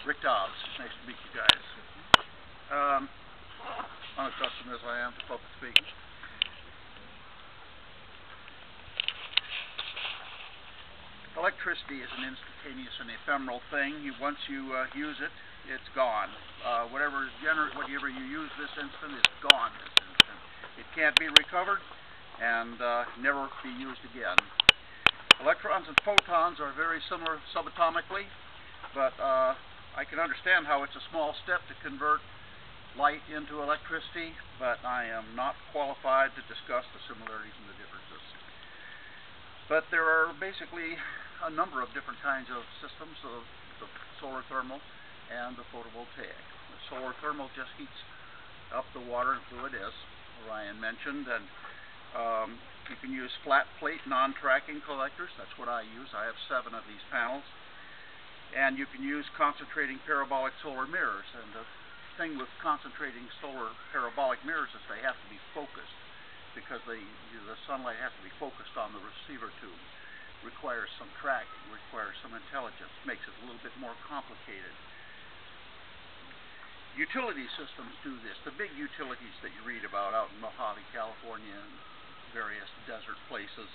Rick Dobbs. Nice to meet you guys. Unaccustomed as I am to public speaking. Electricity is an instantaneous and ephemeral thing. Once you use it, it's gone. Whatever you use this instant is gone this instant. It can't be recovered and never be used again. Electrons and photons are very similar subatomically, but I can understand how it's a small step to convert light into electricity, but I am not qualified to discuss the similarities and the differences. But there are basically a number of different kinds of systems, of the solar thermal and the photovoltaic. The solar thermal just heats up the water and fluid, as Ryan mentioned, and you can use flat plate non-tracking collectors. That's what I use. I have 7 of these panels. And you can use concentrating parabolic solar mirrors. And the thing with concentrating solar parabolic mirrors is they have to be focused, because the sunlight has to be focused on the receiver tube. Requires some tracking, requires some intelligence, makes it a little bit more complicated. Utility systems do this. The big utilities that you read about out in Mojave, California, and various desert places,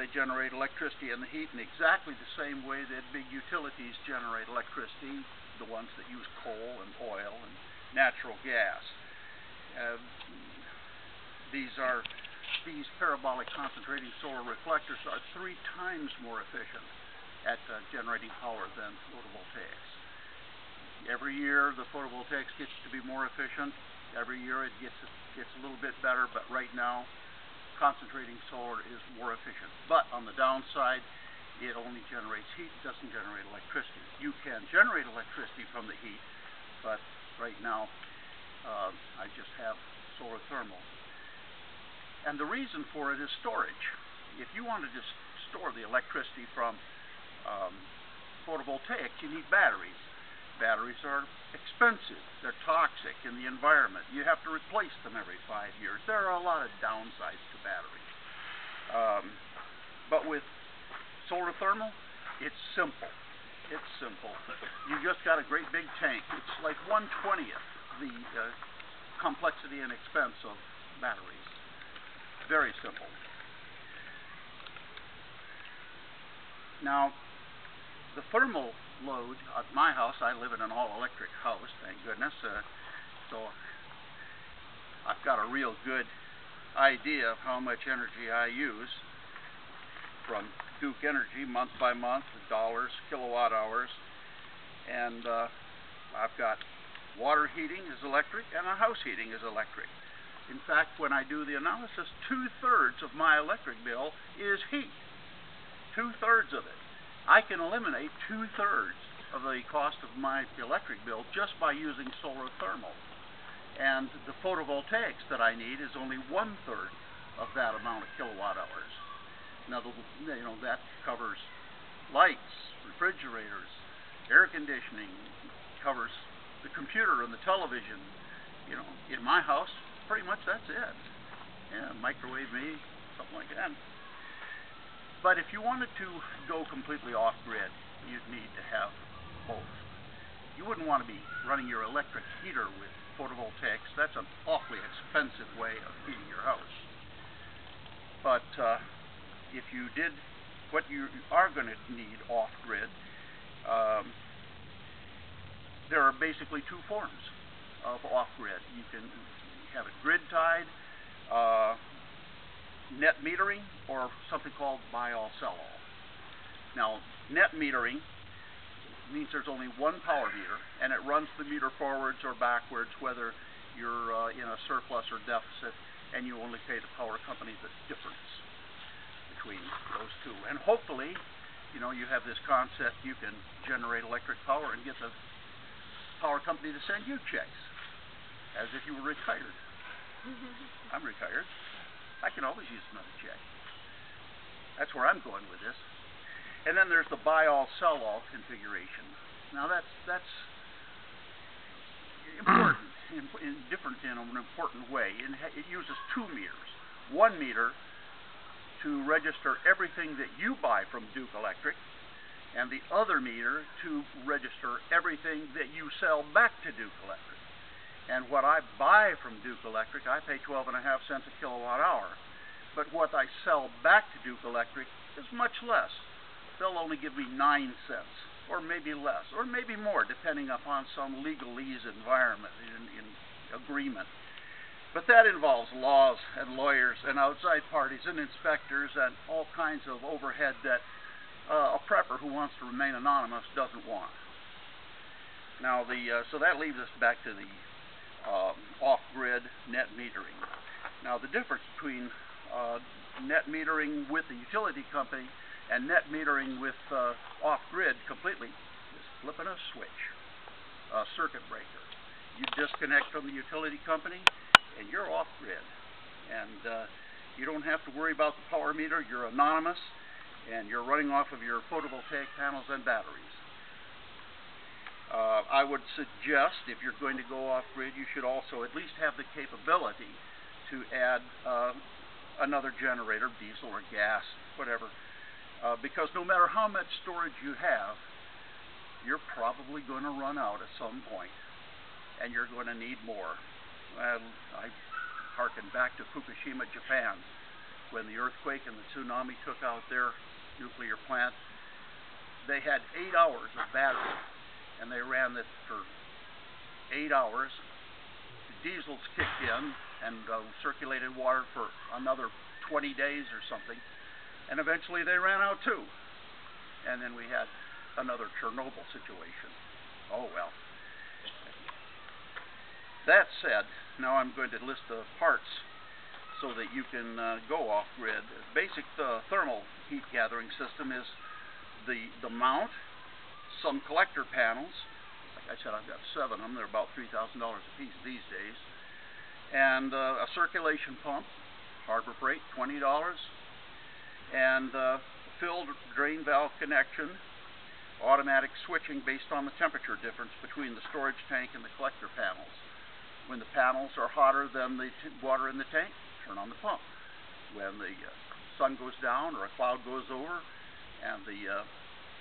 they generate electricity and the heat in exactly the same way that big utilities generate electricity, the ones that use coal and oil and natural gas. These parabolic concentrating solar reflectors are 3 times more efficient at generating power than photovoltaics. Every year the photovoltaics gets to be more efficient. Every year it gets a little bit better, but right now concentrating solar is more efficient. But on the downside, it only generates heat, doesn't generate electricity. You can generate electricity from the heat, but right now I just have solar thermal. And the reason for it is storage. If you wanted to store the electricity from photovoltaics, you need batteries. Batteries are expensive. They're toxic in the environment. You have to replace them every 5 years. There are a lot of downsides to batteries. But with solar thermal, it's simple. It's simple. You just got a great big tank. It's like 1/20th the complexity and expense of batteries. Very simple. Now, the thermal load at my house, I live in an all-electric house, thank goodness, so I've got a real good idea of how much energy I use from Duke Energy month by month, dollars, kilowatt hours, and I've got water heating is electric and house heating is electric. In fact, when I do the analysis, 2/3 of my electric bill is heat. 2/3 of it. I can eliminate 2/3 of the cost of my electric bill just by using solar thermal. And the photovoltaics that I need is only 1/3 of that amount of kilowatt hours. Now, that covers lights, refrigerators, air conditioning, covers the computer and the television. In my house, pretty much that's it. Yeah, microwave maybe, something like that. But if you wanted to go completely off-grid, you'd need to have both. You wouldn't want to be running your electric heater with photovoltaics. That's an awfully expensive way of heating your house. But if you did what you are going to need off-grid, there are basically 2 forms of off-grid. You can have it grid-tied, net metering, or something called buy-all, sell-all. Now, net metering means there's only one power meter, and it runs the meter forwards or backwards, whether you're in a surplus or deficit, and you only pay the power company the difference between those two. And hopefully, you have this concept, you can generate electric power and get the power company to send you checks, as if you were retired. I'm retired. I can always use another check. That's where I'm going with this. And then there's the buy-all, sell-all configuration. Now that's important, different in an important way. It uses 2 meters. 1 meter to register everything that you buy from Duke Electric, and the other meter to register everything that you sell back to Duke Electric. And what I buy from Duke Electric, I pay 12.5 cents a kilowatt hour. But what I sell back to Duke Electric is much less. They'll only give me 9 cents, or maybe less, or maybe more, depending upon some legalese environment in agreement. But that involves laws and lawyers and outside parties and inspectors and all kinds of overhead that a prepper who wants to remain anonymous doesn't want. Now, so that leaves us back to the off-grid net metering. Now, the difference between net metering with the utility company and net metering with off-grid completely is flipping a switch, a circuit breaker. You disconnect from the utility company and you're off-grid. And you don't have to worry about the power meter. You're anonymous and you're running off of your photovoltaic panels and batteries. I would suggest, if you're going to go off-grid, you should also at least have the capability to add another generator, diesel or gas, whatever, because no matter how much storage you have, you're probably going to run out at some point, and you're going to need more. I harken back to Fukushima, Japan, when the earthquake and the tsunami took out their nuclear plant. They had 8 hours of battery, and they ran it for 8 hours. The diesels kicked in and circulated water for another 20 days or something, and eventually they ran out too. And then we had another Chernobyl situation. Oh well. That said, now I'm going to list the parts so that you can go off-grid. Basic thermal heat gathering system is the mount, some collector panels. Like I said, I've got 7 of them. They're about $3,000 a piece these days. And a circulation pump, Harbor Freight, $20. And filled drain valve connection, automatic switching based on the temperature difference between the storage tank and the collector panels. When the panels are hotter than the water in the tank, turn on the pump. When the sun goes down or a cloud goes over and the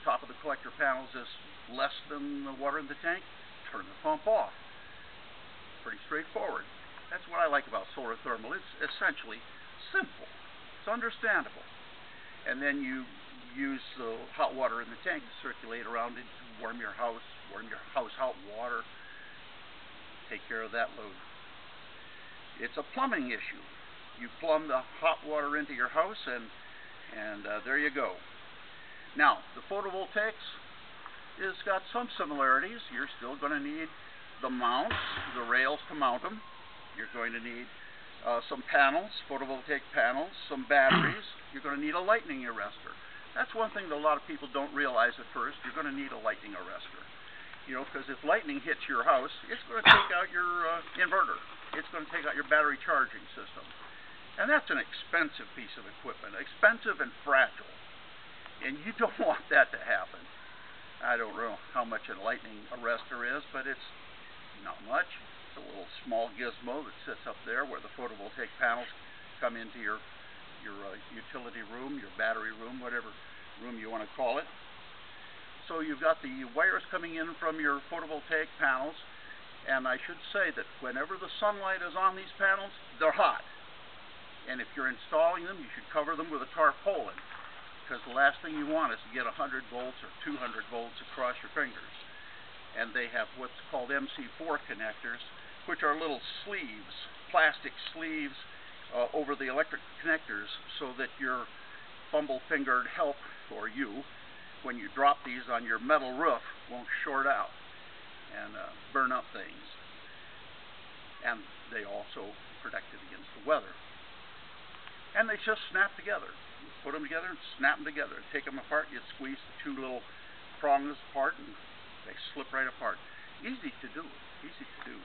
top of the collector panels is less than the water in the tank, turn the pump off. Pretty straightforward. That's what I like about solar thermal. It's essentially simple. It's understandable. And then you use the hot water in the tank to circulate around it to warm your house hot water. Take care of that load. It's a plumbing issue. You plumb the hot water into your house and there you go. Now, the photovoltaics has got some similarities. You're still going to need the mounts, the rails to mount them. You're going to need some panels, photovoltaic panels, some batteries. You're going to need a lightning arrestor. That's one thing that a lot of people don't realize at first. You're going to need a lightning arrestor. You know, because if lightning hits your house, it's going to take out your inverter. It's going to take out your battery charging system. And that's an expensive piece of equipment, expensive and fragile. And you don't want that to happen. I don't know how much a lightning arrestor is, but it's not much. It's a little small gizmo that sits up there where the photovoltaic panels come into your utility room, your battery room, whatever room you want to call it. So you've got the wires coming in from your photovoltaic panels, and I should say that whenever the sunlight is on these panels, they're hot. And if you're installing them, you should cover them with a tarpaulin, because the last thing you want is to get 100 volts or 200 volts across your fingers. And they have what's called MC4 connectors, which are little sleeves, plastic sleeves over the electric connectors, so that your fumble-fingered help, or you, when you drop these on your metal roof, won't short out and burn up things. And they also protect it against the weather. And they just snap together. You put them together and snap them together. Take them apart, you squeeze the 2 little prongs apart and they slip right apart. Easy to do. Easy to do.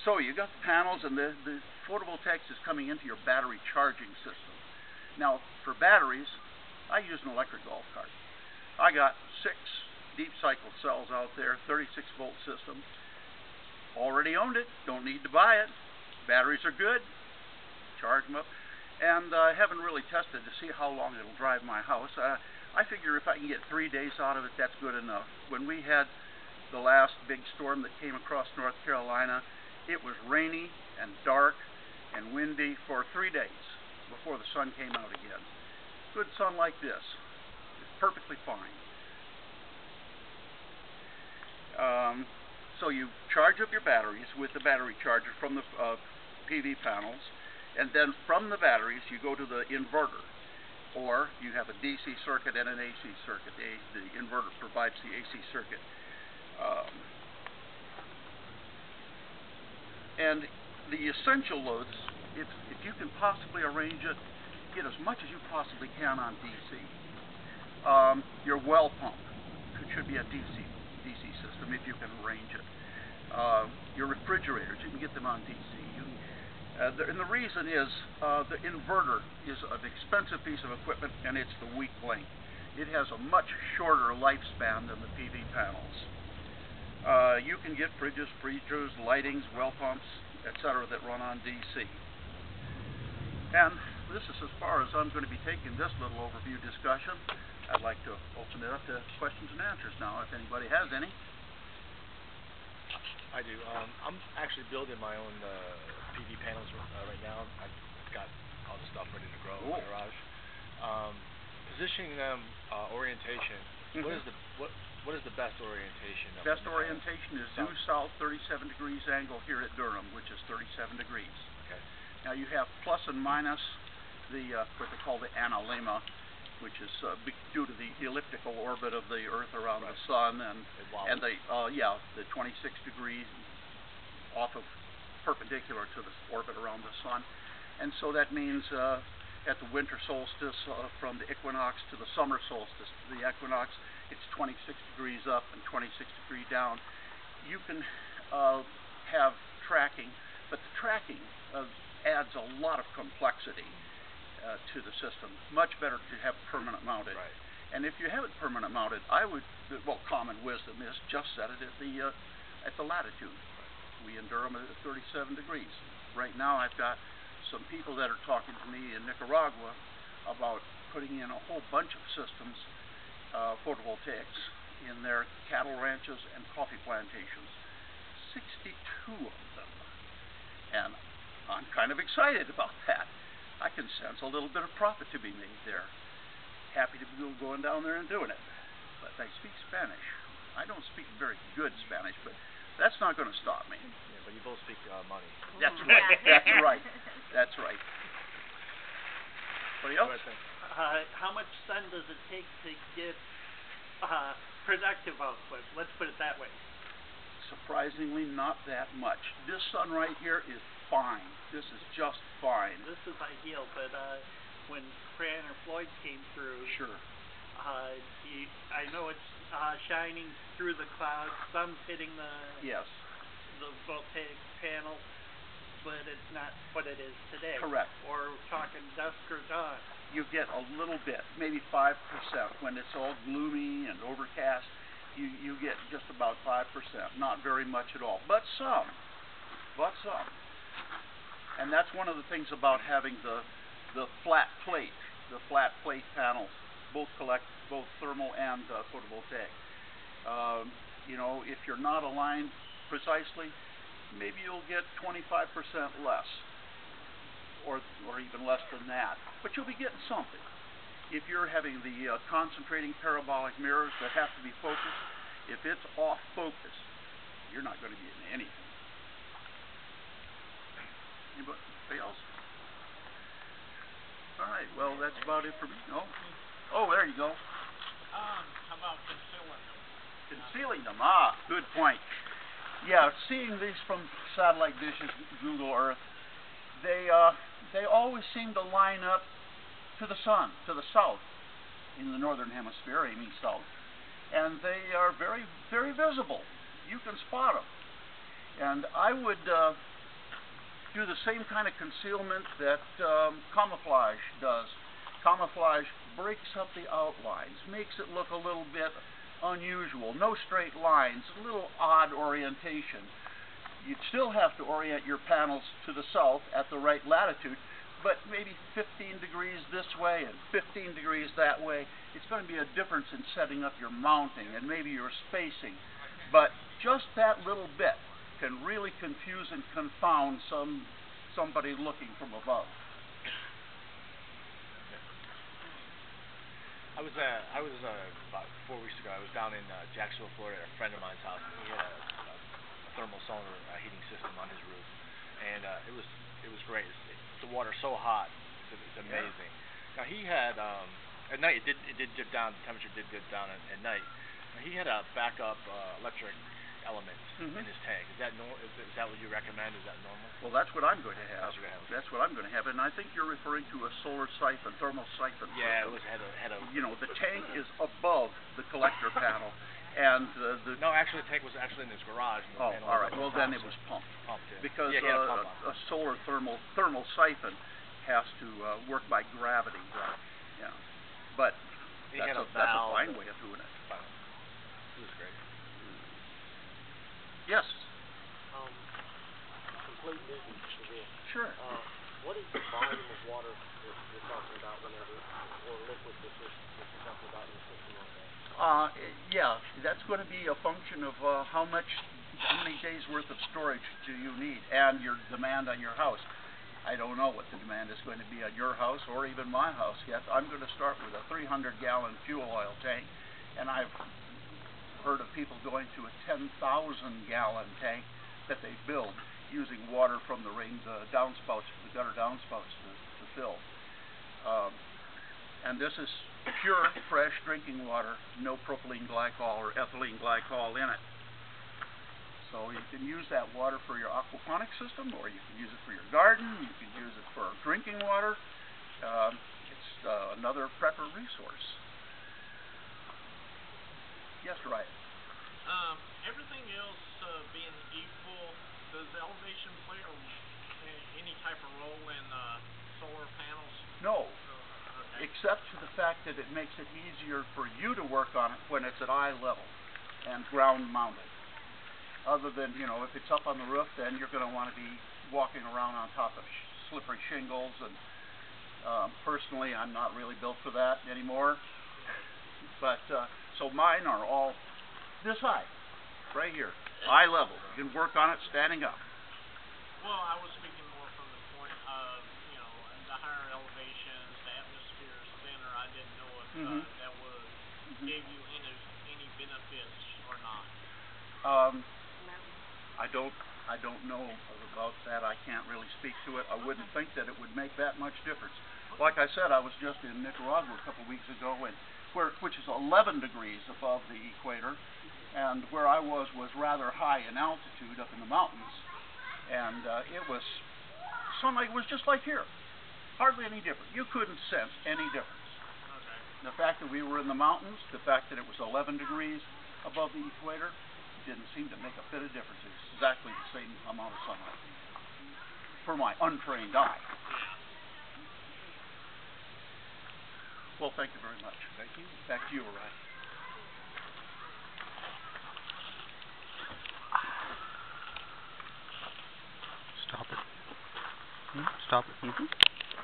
So you got the panels, and the photovoltaics is coming into your battery charging system. Now, for batteries, I use an electric golf cart. I got 6 deep cycle cells out there, 36 volt system. Already owned it, don't need to buy it. Batteries are good, charge them up. And I haven't really tested to see how long it'll drive my house. I figure if I can get 3 days out of it, that's good enough. When we had the last big storm that came across North Carolina, it was rainy and dark and windy for 3 days before the sun came out again. Good sun like this, it's perfectly fine. So you charge up your batteries with the battery charger from the PV panels, and then from the batteries you go to the inverter, or you have a DC circuit and an AC circuit. The inverter provides the AC circuit. And the essential loads, if you can possibly arrange it, get as much as you possibly can on DC. Your well pump should be a DC system if you can arrange it. Your refrigerators, you can get them on DC. And the reason is the inverter is an expensive piece of equipment, and it's the weak link. It has a much shorter lifespan than the PV panels. You can get fridges, freezers, lightings, well pumps, etc. that run on DC. And this is as far as I'm going to be taking this little overview discussion. I'd like to open it up to questions and answers now, if anybody has any. I do. I'm actually building my own PV panels right now. I've got all the stuff ready to grow in my garage. Positioning them, orientation. What is the best orientation? Best orientation is due south 37 degrees angle here at Durham, which is 37 degrees. Okay. Now you have plus and minus the what they call the analemma, which is due to the elliptical orbit of the Earth around the Sun, and the 26 degrees off of perpendicular to the orbit around the Sun, and so that means at the winter solstice, from the equinox to the summer solstice to the equinox, it's 26 degrees up and 26 degrees down. You can have tracking, but the tracking adds a lot of complexity to the system. Much better to have permanent mounted. Right. And if you have it permanent mounted, I would, well, common wisdom is just set it at the latitude. Right. We in Durham are at 37 degrees. Right now I've got some people that are talking to me in Nicaragua about putting in a whole bunch of systems, photovoltaics, in their cattle ranches and coffee plantations. 62 of them. And I'm kind of excited about that. I can sense a little bit of profit to be made there. Happy to be going down there and doing it. But I speak Spanish. I don't speak very good Spanish, but that's not going to stop me. Yeah, but you both speak money. That's right. That's right. That's right. Anybody else? How much sun does it take to get productive output? Let's put it that way. Surprisingly, not that much. This sun right here is fine. This is just fine. This is ideal, but when Fran or Floyd came through, sure. I know it's shining through the clouds. Sun's hitting the voltaic panel, but it's not what it is today. Correct. Or we're talking dusk or dawn. You get a little bit, maybe 5%. When it's all gloomy and overcast, you get just about 5%. Not very much at all, but some. And that's one of the things about having the flat plate panels, both thermal and photovoltaic. You know, if you're not aligned precisely, maybe you'll get 25% less, or even less than that. But you'll be getting something. If you're having the concentrating parabolic mirrors that have to be focused, if it's off focus, you're not going to be getting anything. Anybody else? All right, well, that's about it for me. Oh, there you go. How about concealing them? Concealing them, good point. Yeah, seeing these from satellite dishes, Google Earth, they always seem to line up to the sun, to the south, in the northern hemisphere, aiming south. And they are very, very visible. You can spot them. And I would do the same kind of concealment that camouflage does. Camouflage breaks up the outlines, makes it look a little bit unusual. No straight lines, a little odd orientation. You'd still have to orient your panels to the south at the right latitude, but maybe 15 degrees this way and 15 degrees that way. it's going to be a difference in setting up your mounting and maybe your spacing. But just that little bit can really confuse and confound somebody looking from above. I was about 4 weeks ago. I was down in Jacksonville, Florida, at a friend of mine's house, and he had a thermal solar heating system on his roof, and it was great. The water's so hot, it's amazing. Yeah. Now he had at night it did dip down. The temperature did dip down at night. Now, he had a backup electric element in his tank. Is that is that what you recommend? Is that normal? Well, that's what I'm going to have. That's what you're gonna have. That's what I'm going to have, and I think you're referring to a solar siphon, thermal siphon. Yeah, it was had a. You know, the tank is above the collector panel, and No, actually, the tank was actually in his garage. And the all right. Well, then it was pumped. Because a solar thermal siphon has to work by gravity. Right. Yeah. But that's a fine way of doing it. It was great. Yes. Complete newbie to this. Sure. What is the volume of water that you're talking about whenever, or liquid that you're talking about in a system like that? Yeah, that's going to be a function of how many days worth of storage do you need, and your demand on your house. I don't know what the demand is going to be at your house or even my house yet. I'm going to start with a 300-gallon fuel oil tank, and I've heard of people going to a 10,000-gallon tank that they build using water from the downspouts, the gutter downspouts to fill. And this is pure, fresh drinking water, no propylene glycol or ethylene glycol in it. So you can use that water for your aquaponic system, or you can use it for your garden, you can use it for drinking water. It's another prepper resource. Yes, Ryan. Everything else being equal, does elevation play any type of role in solar panels? No. Okay. Except to the fact that it makes it easier for you to work on it when it's at eye level and ground mounted. Other than, you know, if it's up on the roof, then you're going to want to be walking around on top of slippery shingles, and personally I'm not really built for that anymore. But so mine are all this high, right here, eye level. You can work on it standing up. Well, I was speaking more from the point of, you know, the higher elevations, the atmosphere is thinner. I didn't know if that would gave you any benefits or not. I don't know about that. I can't really speak to it. I wouldn't think that it would make that much difference. Like I said, I was just in Nicaragua a couple weeks ago, which is 11 degrees above the equator, and where I was rather high in altitude up in the mountains, and it was sunlight was just like here, hardly any different. You couldn't sense any difference. Okay. The fact that we were in the mountains, the fact that it was 11 degrees above the equator, didn't seem to make a bit of difference. It's exactly the same amount of sunlight for my untrained eye. Well, thank you very much. Thank you. Back to you, Orion. Stop it. Stop it.